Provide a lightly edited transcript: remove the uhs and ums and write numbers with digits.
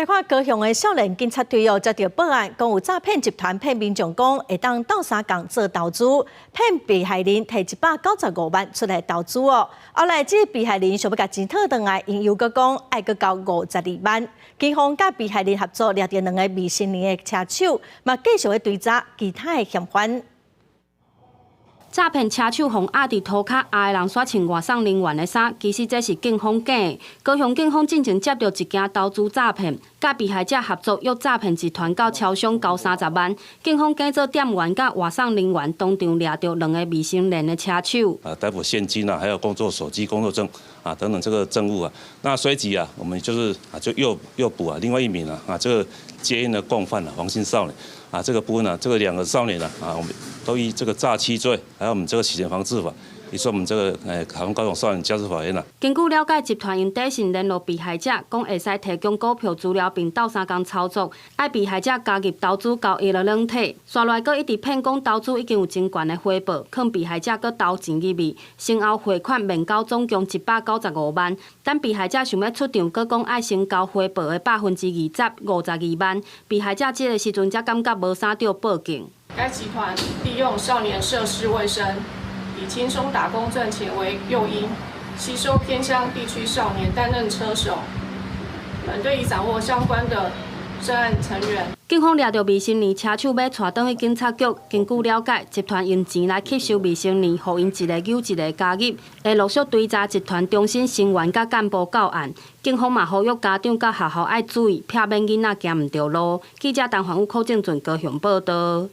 来看高雄的少年警察队接到报案，讲有诈骗集团骗民众讲会当到三港做投资，骗被害人摕195万出来投资哦。后来这个被害人想要甲钱讨回来，因又搁讲爱搁交52万。警方甲被害人合作掠到2个未成年的车手，嘛继续追查其他的嫌犯。 诈骗车手互压伫涂骹压的人煞穿外送人员的衫，其实这是警方假的。高雄警方进前接到一件投资诈骗，甲被害者合作约诈骗集团到超商交30万。警方假做店员甲外送人员，当场掠到2个未成年的车手。逮捕现金还有工作手机、工作证等等这个证物那随即我们就是就又捕另外一名这个接应的共犯黄姓少年这个部分这个2个少年我们都以这个诈欺罪，还有我们这个洗钱防治法。 也是我们这个台湾高雄少年家事法院根据了解，集团用短信联络被害者，讲会使提供股票资料并斗相共操作，爱被害者加入投资交易的软体，刷来阁一直骗讲投资已经有真悬的回报，劝被害者阁投钱入去，先后汇款面交总共195万。等被害者想要出场，阁讲爱先交回报的20%，52万。被害者这个时阵才感觉无啥着报警。该集团利用少年涉世未深。 以轻松打工赚钱为诱因，吸收偏乡地区少年担任车手。本队已掌握相关的涉案成员。警方抓到未成年车手，要带转去警察局。根据了解，集团用钱来吸收未成年，互因一个揪一个加入，会陆续追查集团中心成员甲干部到案。警方嘛呼吁家长甲学校爱注意，避免囡仔行唔着路。记者陈焕武、柯正俊高雄报道。